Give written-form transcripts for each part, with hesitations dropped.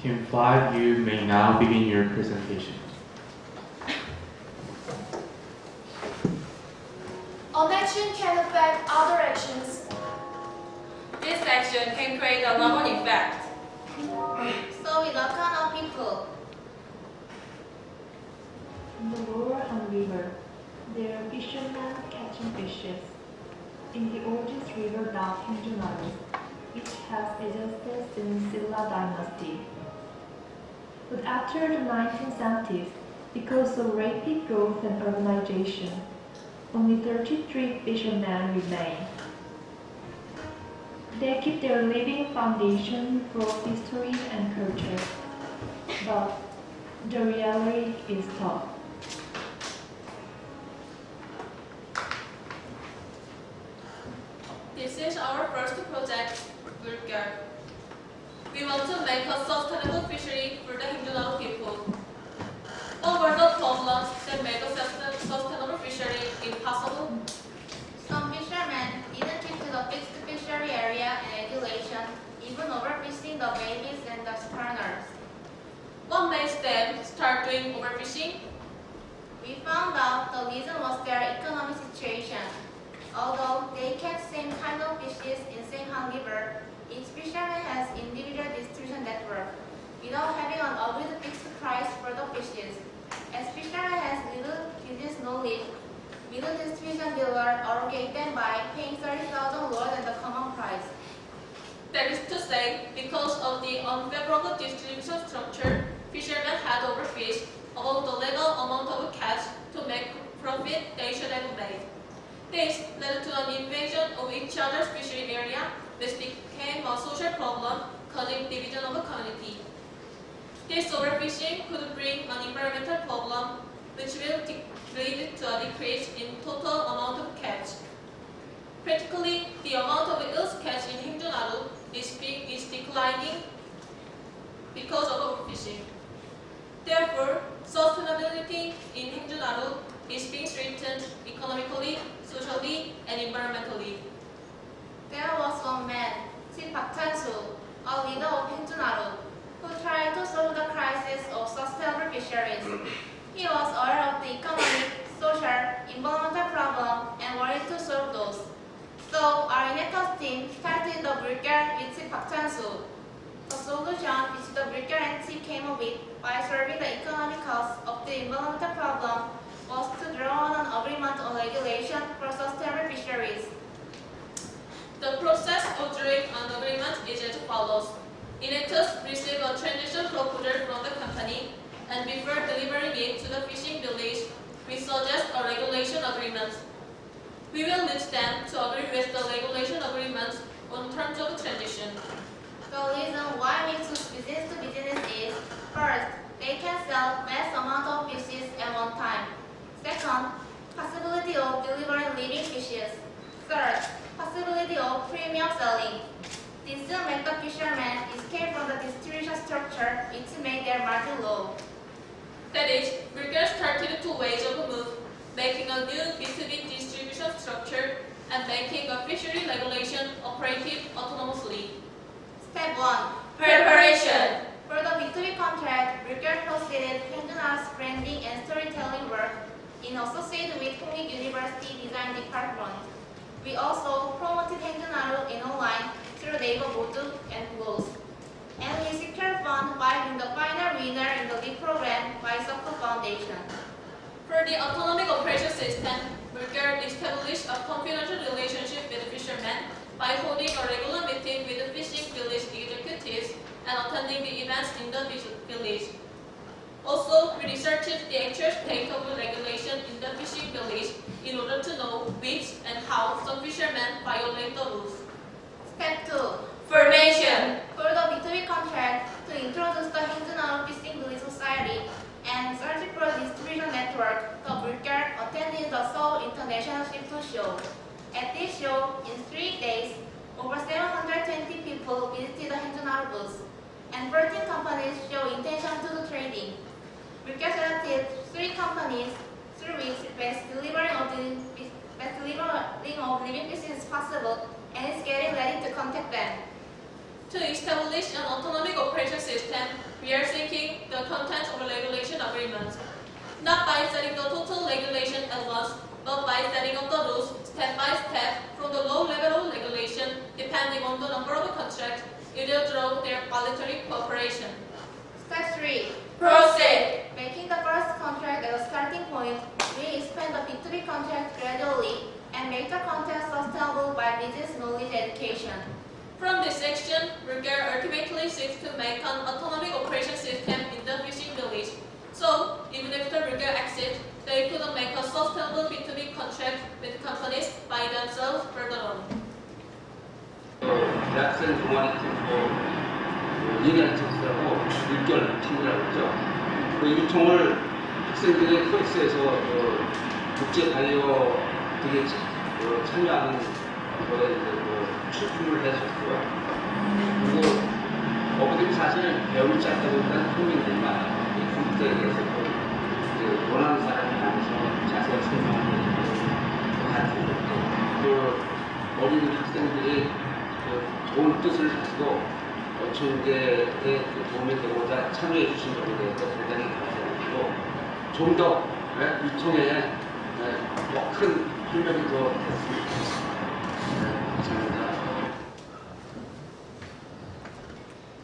Team 5, you may now begin your presentation. An action can affect other actions. This action can create a knock-on effect. So with all kind of people. In the Lower River, there are fishermen catching fishes. In the oldest river of Hindunaru, which has existed since Silla dynasty. But after the 1970s, because of rapid growth and urbanization, only 33 fishermen remain. They keep their living foundation for history and culture, but the reality is tough. This is our first project, Vulgar. We want to make a sustainable fishery for the Hindunaru people. What were the problems that made a sustainable fishery impossible? Some fishermen didn't keep to the fixed fishery area and regulation, even overfishing the babies and the spawners. What makes them start doing overfishing? We found out the reason was their economic situation. Although they catch same kind of fishes in Senghan River, each fisherman has individual distribution network without having an agreed fixed price for the fishes. As fishermen has little business knowledge, middle distribution dealer allocate them by paying 30,000 lower than the common price. That is to say, because of the unfavorable distribution structure, fishermen had overfished above the legal amount of catch to make profit they should have made. This led to an invasion of each other's fishery area, which became a social problem, causing division of a community. This overfishing could bring an environmental problem, which will lead to a decrease in total amount of catch. Practically, the amount of eels catch in Hindunaru is declining because of overfishing. Therefore, sustainability in Hindunaru is being strengthened economically, socially, and environmentally. There was one man, Chief Baktansu, a leader of Hindunaru, who tried to solve the crisis of sustainable fisheries. He was aware of the economic, social, environmental problem and wanted to solve those. So our Enactus team started the Vulgar with Chief Baktansu. The solution which the Vulgar and Chief came up with by solving the economic cost of the environmental problem was to draw on an agreement on regulation for sustainable fisheries. The process of drawing an agreement is as follows. Enactus received a transition proposal from the company, and before delivering it to the fishing village, we suggest a regulation agreement. We will lead them to agree with the regulation agreement on terms of transition. The reason why we choose business to business is, first, they can sell mass amount of fishes at one time. Second, possibility of delivering living fishes. Third, possibility of premium selling. This will make the fishermen escape from the distribution structure, which made their margin low. That is, Vulgar started two ways of move, making a new B2B distribution structure and making a fishery regulation operative autonomously. Step 1. Preparation. For the B2B contract, Vulgar proceeded Hindunaru's branding and storytelling work in association with Konkuk University Design Department. We also promoted Hindunaru in online through Naver Modu and blogs. And we secured funds by being the final winner in the League program by Konkuk Foundation. For the Autonomic Operation system, Vulgar established a confidential relationship with fishermen by holding a regular meeting with the fishing village executives and attending the events in the village. Also, we researched the actual state of regulation in the fishing village in order to know which and how some fishermen violate the rules. Step 2. Formation. For the B2B contract, to introduce the Hindunaru Fishing Village Society and search for a distribution network, the Vulgar attended the Seoul International Seafood Show. At this show, in 3 days, over 720 people visited the Hindunaru booth, and 14 companies show intention to do trading. Vulgar selected 3 companies through which best delivering of living fishes is possible, and is getting ready to contact them. To establish an autonomic operation system, we are seeking the content of a regulation agreement, not by setting the total regulation at once, but by setting up the rules step by step from the low level of regulation depending on the number of contracts, either through their voluntary cooperation. Step 3. Proceed! Making the first contract as a starting point, we expand the B2B contract gradually and make the content sustainable by business knowledge education. From this section, Bulgaria ultimately seeks to make an autonomic operation system in the fishing village. So, even if the Bulgaria exit, they couldn't make a sustainable B2B contract with companies by themselves further on. 대학생 동아리 팀고 2년 특수하고 6개월 팀이라고 했죠. 그 유통을 학생들이 코엑스에서 국제 달리어들이 참여하는 거에 출품을 해줬고요. 그리고 어부들이 사실 배움을 짧다 보니까 흥미들이 많아요. 이 컴퓨터에 대해서 원하는 사람이 많아서 자세히 설명하는 것 같은 것도 어린 학생들이 좋은 뜻을 가지고 어촌계에 도움이 되고자 참여해 주신 것에 대해서 대단히 감사드리고 좀 더 유통에 큰 활력이 더 됐으면 좋겠습니다. 감사합니다.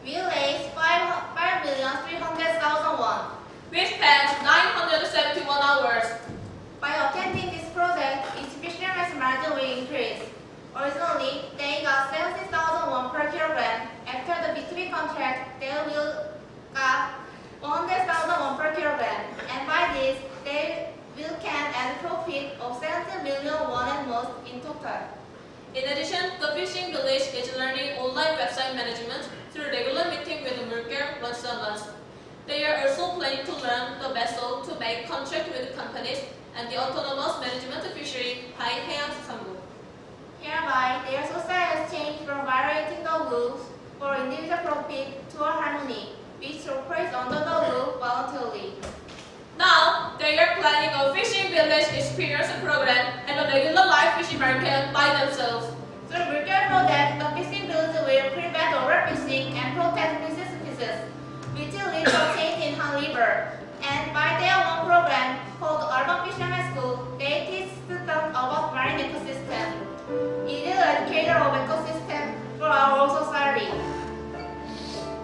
We raised 5,300,000 won. We spent 971 hours. By attending this project, each fisherman's margin will increase. Originally, they got 70,000 won per kilogram. After the B2B contract, they will get 100,000 won per kilogram. And by this, they will can add profit of 70 million won at most in total. In addition, the fishing village is learning online website management through regular meeting with the Bulgaria once a month. They are also planning to learn the vessel to make contract with companies and the autonomous management of fishery by 해양수산부. Hereby, their society has changed from violating the rules for individual profit to a harmony, which operates under the rule voluntarily. Now, they are planning a fishing village experience program and a regular live fishing market by themselves. Through Bulgaria project, the fishing village will prevent overfishing and protect fish species, which will lead to a change in Han River. And by their own program called Urban Fisherman School, they teach students about marine ecosystem. It is an educator of ecosystem for our whole society.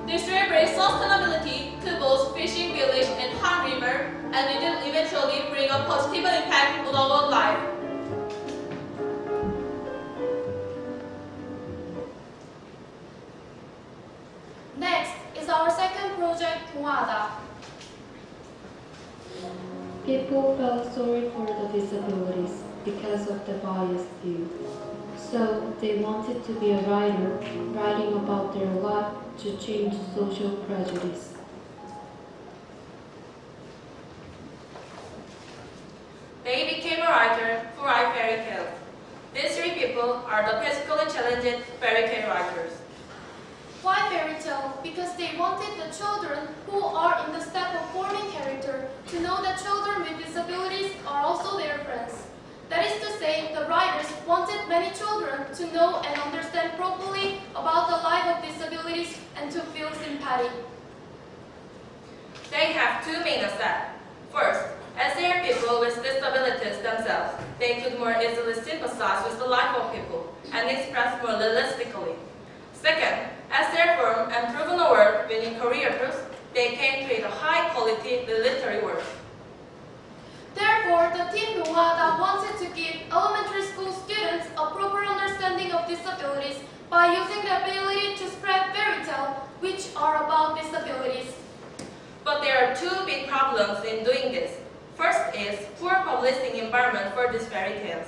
This will bring sustainability to both fishing village and Han River, and it will eventually bring a positive impact on our life. Next is our second project, 동화하다. People felt sorry for the disabilities because of the biased view. So they wanted to be a writer, writing about their life to change social prejudice. They became a writer who write fairy tales. These three people are the physically challenged fairy tale writers. Why fairy tale? Because they wanted the children who are in the step of forming character to know that children with disabilities are also their friends. That is to say, the writers wanted many children to know and understand properly about the life of disabilities and to feel sympathy. They have two main assets. First, as they are people with disabilities themselves, they could more easily sympathize with the life of people and express more realistically. Second, as their firm and proven award-winning careers, they can create a high-quality literary work. Therefore, the team 동화하다 wanted to give elementary school students a proper understanding of disabilities by using the ability to spread fairy tales which are about disabilities. But there are two big problems in doing this. First is poor publishing environment for these fairy tales.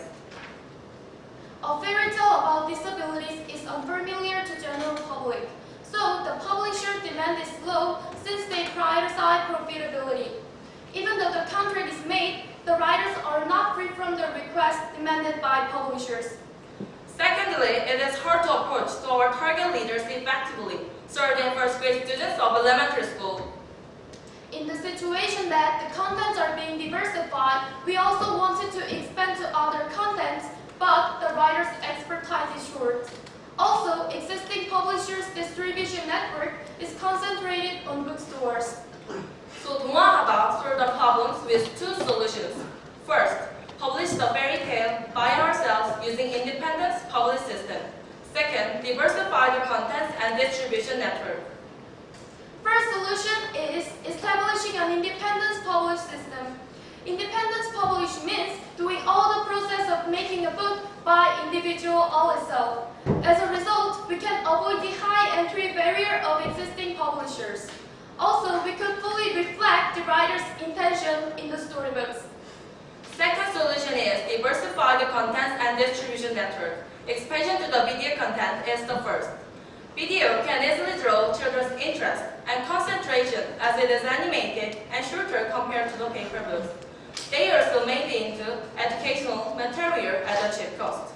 A fairy tale about disabilities is unfamiliar to general public, so the publisher's demand is low since they prioritize profitability. Even though the contract is made, the writers are not free from the requests demanded by publishers. Secondly, it is hard to approach to our target leaders effectively, serving first grade students of elementary school. In the situation that the contents are being diversified, we also wanted to expand to other contents, but the writer's expertise is short. Also, existing publishers distribute on bookstores. So 동화하다 solve the problems with two solutions. First, publish the fairy tale by ourselves using independent publish system. Second, diversify the contents and distribution network. First solution is establishing an independent publish system. Independent publish means doing all the process of making a book by individual all itself. As a result, we can avoid the high entry barrier of existing publishers. Also, we could fully reflect the writer's intention in the storybooks. Second solution is diversify the contents and distribution network. Expansion to the video content is the first. Video can easily draw children's interest and concentration as it is animated and shorter compared to the paper books. They are also made into educational material at a cheap cost.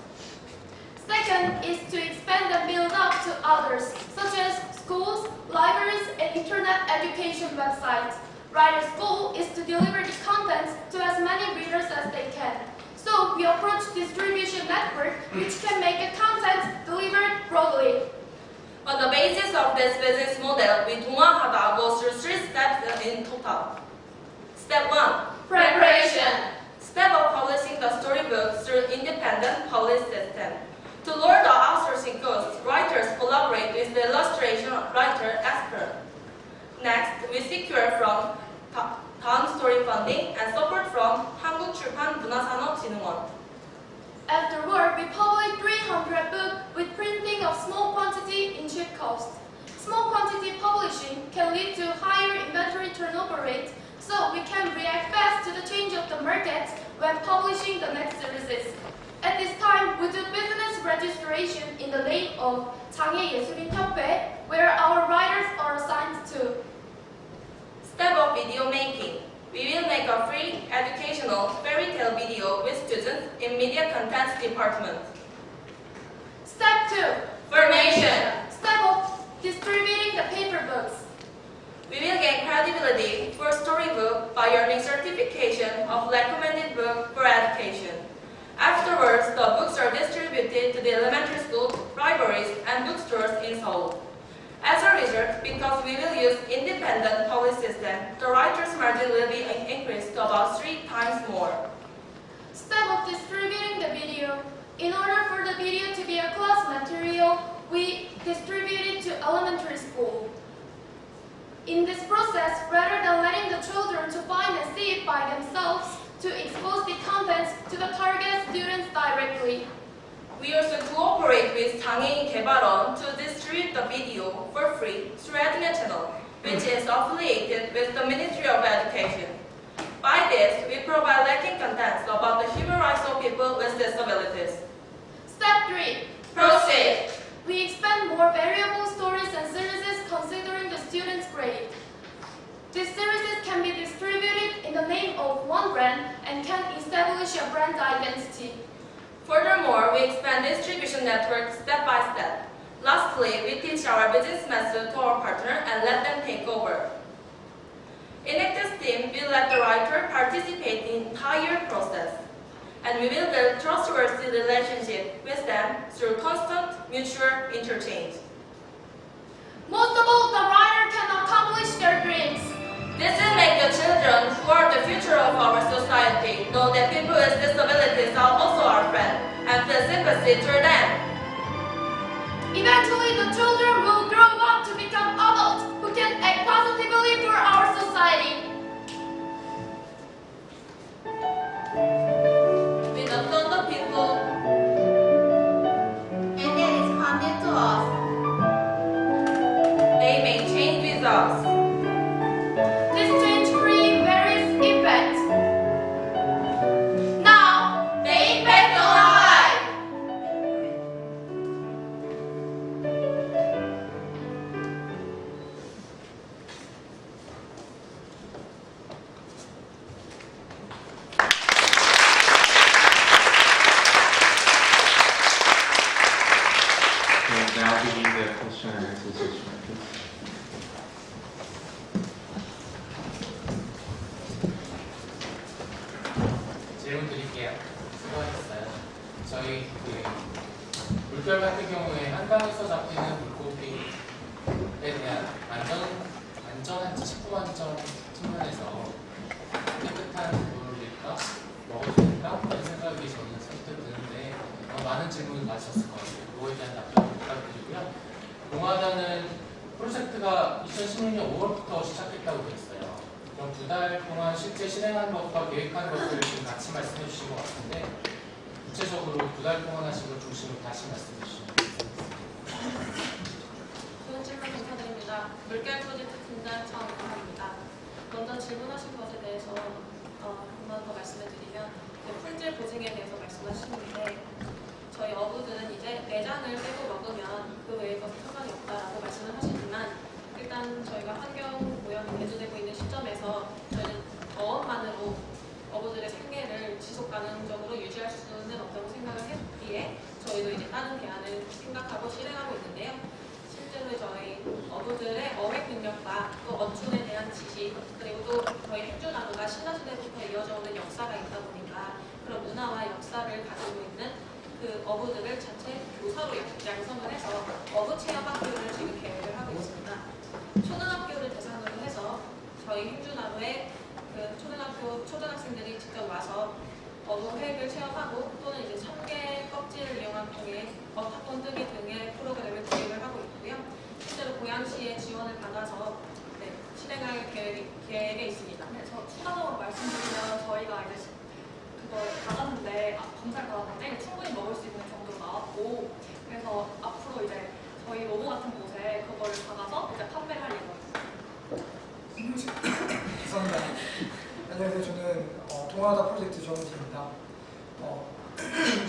Second is to expand and build up to others, such as schools, libraries, and internet education websites. Writer's goal is to deliver the content to as many readers as they can. So we approach distribution network, which can make the content delivered broadly. On the basis of this business model, we 동화하다 goes through three steps in total. Step 1. Preparation. Step of publishing the storybook through independent publish system. To lower the outsourcing costs, writers collaborate with the illustration writer expert. Next, we secure from 다음 story funding and support from 한국출판문화산업진흥원. Afterward, we publish 300 books with printing of small quantity in cheap cost. Small quantity publishing can lead to higher inventory turnover rate, so we can react fast to the change of the market when publishing the next series. At this time, we do business registration in the name of 장애예술인협회, where our writers are assigned to. Step of video making. We will make a free educational fairy tale video with students in media contents department. Step 2. Formation. Step of distributing the paper books. We will gain credibility for storybook by earning certification of recommended book for education. Afterwards, the books are distributed to the elementary school, libraries, and bookstores in Seoul. As a result, because we will use independent publish system, the writer's margin will be increased to about 3 times more. Step of distributing the video. In order for the video to be a class material, we distribute it to elementary school. In this process, rather than letting the children to find and see it by themselves, to expose the contents to the target students directly. We also cooperate with 장애인 개발원 to distribute the video for free through Ednet channel, which is affiliated with the Ministry of Education. By this, we provide lacking contents about the human rights of people with disabilities. Step 3. Proceed. We expand more variable stories and series considering the student's grade. These series can be distributed in the name of one brand and can establish a brand identity. Furthermore, we expand distribution network step by step. Lastly, we teach our business method to our partner and let them take over. Enactus team will let the writer participate in the entire process, and we will build trustworthy relationship with them through constant mutual interchange. Most of all, the writer can accomplish their dreams. This will make the children who are the future of our society know that people with disabilities are also our friends and feel sympathy toward them. Eventually, the children will grow up to become adults who can act positively for our society. We don't know the people, And it is handed to us. they may change with us. This change creates various impacts. Now, The impact on our life. And now begin the question and answer session, please. 질문 드릴게요. 수고하셨어요. 저희 물결 같은 경우에 한강에서 잡히는 물고기에 대한 안전 일단은 프로젝트가 2016년 5월부터 시작했다고 되어 있어요. 그럼 2달 동안 실제 실행한 것과 계획한 것들을 지금 같이 말씀해 주신 것 같은데 구체적으로 2달 동안 하신 것 중심으로 다시 말씀해 주시면 되겠습니다. 좋은 질문 감사드립니다. 물결 프로젝트 팀장 차원입니다. 먼저 질문하신 것에 대해서 한 번 더 말씀을 드리면 품질 보증에 대해서 말씀하시는데 저희 어부들은 이제 내장을 빼고 먹으면 그 외의 것은 상관이 없다라고 말씀을 하시지만 일단 저희가 환경 오염이 대두되고 있는 시점에서 저희는 어업만으로 어부들의 생계를 지속 가능적으로 유지할 수는 없다고 생각을 했기에 저희도 이제 다른 대안을 생각하고 실행하고 있는데요. 실제로 저희 어부들의 어획 능력과 또 어촌에 대한 지식 그리고 또 저희 행주나무가 신라시대부터 이어져 오는 역사가 있다 보니까 그런 문화와 역사를 가지고 있는 그 어부들을 자체 교사로 양성을 해서 어부 체험 학교를 지금 계획을 하고 있습니다. 초등학교를 대상으로 해서 저희 행주나무에 그 초등학생들이 직접 와서 어부 획을 체험하고 또는 이제 참개 껍질을 이용한 통해 합본뜨기 등의 프로그램을 기획을 하고 있고요. 실제로 고양시의 지원을 받아서 실행할 계획에 있습니다. 네, 저 추가적으로 말씀드리면 저희가 이제 그걸 받았는데 검사를 받았는데 충분히 먹을 수 있는 정도로 나왔고 그래서 앞으로 이제 저희 로고 같은 곳에 그거를 받아서 이제 판매를 할 예정입니다. 감사합니다. 안녕하세요. 저는 동아하다 프로젝트 정은지입니다.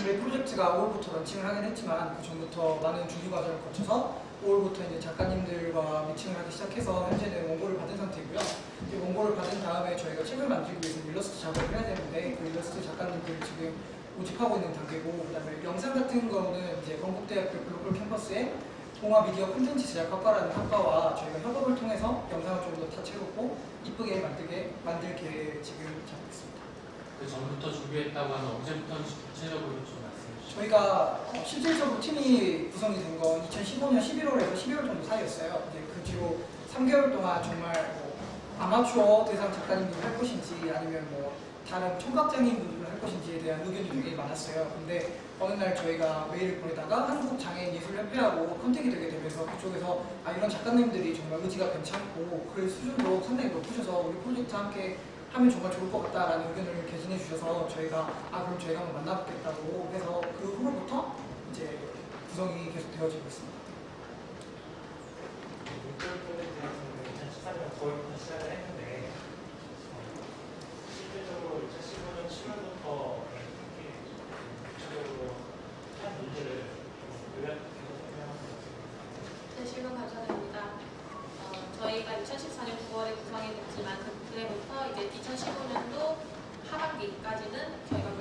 저희 프로젝트가 5월부터 런칭을 하긴 했지만 그 전부터 많은 준비 과정을 거쳐서 5월부터 이제 작가님들과 미팅을 하기 시작해서 현재는 원고를 받은 상태고요. 이제 원고를 받은 다음에 저희가 책을 만들기 위해서 일러스트 작업을 해야 되는데 그 일러스트 작가님들 지금 모집하고 있는 단계고 그다음에 영상 같은 거는 이제 건국대학교 글로벌 캠퍼스에 동아미디어 콘텐츠 제작학과라는 학과와 저희가 협업을 통해서 영상을 좀 더 다채롭고 이쁘게 만들 계획 지금 잡고 있습니다. 그 전부터 준비했다고 하면 언제부터인지 구체적으로 좀 말씀해 주시죠. 저희가 실질적으로 팀이 구성이 된 건 2015년 11월에서 12월 정도 사이였어요. 이제 그 뒤로 3개월 동안 정말 아마추어 대상 작가님들 할 것인지 아니면 다른 청각장애인 분들을 할 것인지에 대한 의견이 되게 많았어요. 근데 어느 날 저희가 메일을 보내다가 한국장애인예술협회하고 컨택이 되게 되면서 그쪽에서 이런 작가님들이 정말 의지가 괜찮고 글 수준도 상당히 높으셔서 우리 프로젝트 함께 하면 정말 좋을 것 같다라는 의견을 개진해 주셔서 저희가 그럼 저희가 한번 만나뵙겠다고 해서 그 후로부터 이제 구성이 계속 되어지고 있습니다. 물결 프로젝트에서는 2014년 9월부터 시작을 했는데 실질적으로 2015년 7월부터 구체적으로 한 문제를 요약해서 설명하는 것 같습니다. 네, 질문 감사드립니다. 저희가 2014년 9월에 구성이 됐지만 그때부터 이제 2015년도 하반기까지는 저희가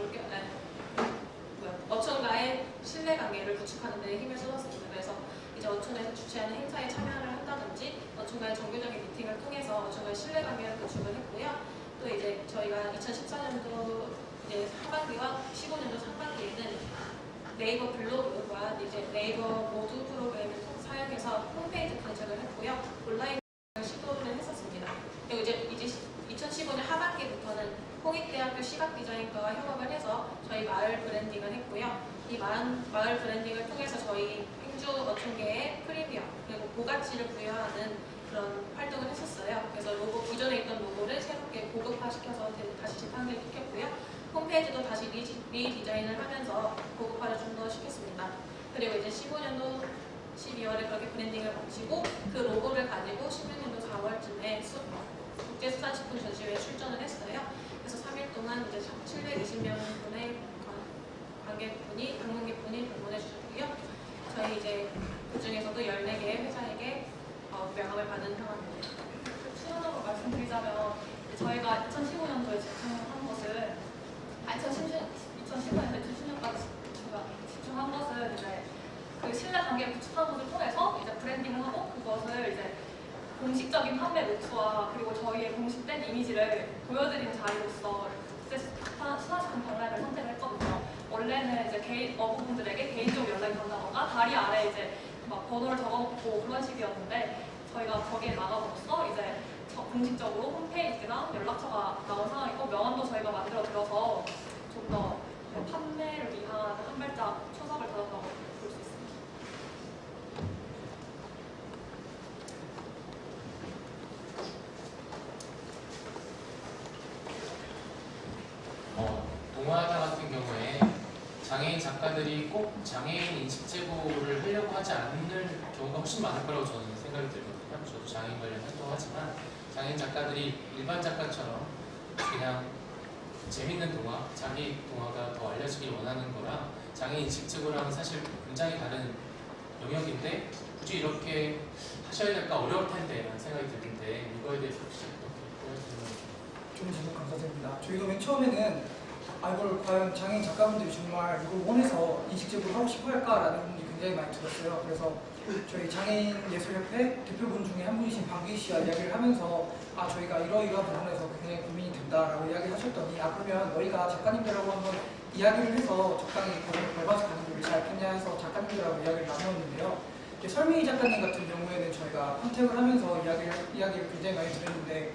어촌과의 신뢰관계를 구축하는 데 힘을 쏟았습니다. 그래서 이제 어촌에서 주최하는 행사에 참여를 한다든지 어촌과의 정규적인 미팅을 통해서 어촌과의 신뢰관계를 구축을 했고요. 또 이제 저희가 2014년도 이제 하반기와 15년도 상반기에는 네이버 블로그와 이제 네이버 모두 프로그램을 사용해서 홈페이지 건설을 했고요. 온라인 시도를 했었습니다. 그리고 이제 2015년 하반기부터는 홍익대학교 시각디자인과와 협업을 해서 저희 마을 브랜딩을 했고요. 이 마을 브랜딩을 통해서 저희 행주 어촌계의 프리미엄 그리고 고가치를 부여하는 그런 활동을 했었어요. 그래서 기존에 있던 로고를 새롭게 고급화시켜서 다시 재판을 시켰고요. 홈페이지도 다시 리디자인을 하면서 고급화를 좀 더 시켰습니다. 그리고 이제 15년도 12월에 그렇게 브랜딩을 마치고 그 로고를 가지고 16년도 4월쯤에 국제수산식품 전시회에 출전을 했어요. 그래서 3일 동안 이제 720명 분의 방문객분이 방문해 주셨고요. 저희 이제 그 중에서도 14개의 회사에게 명함을 받은 상황입니다. 추가적으로 말씀드리자면 저희가 2015년도에 집중한 것은 2015년도에 2016년까지 집중한 것은 이제 그 신뢰 관계를 구축하는 것을 통해서 이제 브랜딩을 하고 그것을 이제 공식적인 판매 루트와 그리고 저희의 공식된 이미지를 보여드리는 자리로서 수산식품 박람회를 선택을 했거든요. 원래는 이제 어부분들에게 개인적으로 연락이 간다던가 다리 아래 이제 막 번호를 적어놓고 그런 식이었는데 저희가 거기에 나감으로써 이제 공식적으로 홈페이지랑 연락처가 나온 상황이고 명함도 저희가 만들어 드려서 좀 더 판매를 위한 한 발짝 초석을 달았다고 볼 수 있습니다. 장애인 인식 제고를 하려고 하지 않는 경우가 훨씬 많을 거라고 저는 생각이 들거든요. 저도 장애인 관련 활동하지만 장애인 작가들이 일반 작가처럼 그냥 재밌는 동화, 자기 동화가 더 알려지길 원하는 거라 장애인 인식 제고랑은 사실 굉장히 다른 영역인데 굳이 이렇게 하셔야 될까 어려울 텐데 라는 생각이 드는데 이거에 대해서 혹시 어떻게 좋은 질문 감사드립니다. 저희도 맨 처음에는 이걸 과연 장애인 작가분들이 정말 이걸 원해서 인식적으로 하고 싶어 할까라는 부분이 굉장히 많이 들었어요. 그래서 저희 장애인 예술협회 대표분 중에 한 분이신 방귀 씨와 이야기를 하면서 저희가 이러이러한 부분에서 굉장히 고민이 된다라고 이야기를 하셨더니 그러면 너희가 작가님들하고 한번 이야기를 해서 적당히 그걸 밟아서 가는 게 잘 편냐 해서 작가님들하고 이야기를 나누었는데요. 설미 작가님 같은 경우에는 저희가 컨택을 하면서 이야기를 굉장히 많이 드렸는데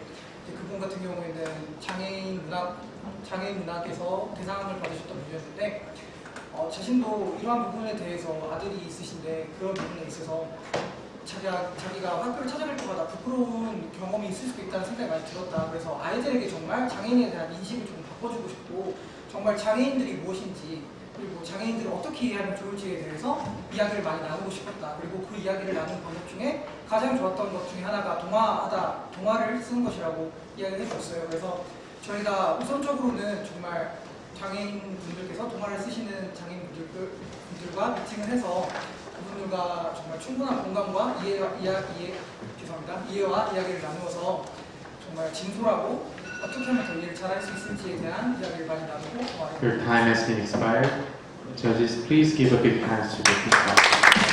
그분 같은 경우에는 장애인 문학에서 대상을 받으셨던 분이었는데 자신도 이러한 부분에 대해서 아들이 있으신데 그런 부분에 있어서 자기가 학교를 찾아갈 때마다 부끄러운 경험이 있을 수도 있다는 생각이 많이 들었다. 그래서 아이들에게 정말 장애인에 대한 인식을 좀 바꿔주고 싶고 정말 장애인들이 무엇인지 그리고 장애인들을 어떻게 이해하면 좋을지에 대해서 이야기를 많이 나누고 싶었다. 그리고 그 이야기를 나눈 방법 중에 가장 좋았던 것 중에 하나가 동화를 쓰는 것이라고 이야기를 해줬어요. 그래서 저희가 우선적으로는 정말 장애인분들께서 동화를 쓰시는 장애인분들과 미팅을 해서 그분들과 정말 충분한 공감과 이해와 이야기를 나누어서 정말 진솔하고 어떻게 하면 더 이해를 잘할 수 있을지에 대한 이야기를 많이 나누고 Your time has been expired. Judges, please give a big hand to the speaker.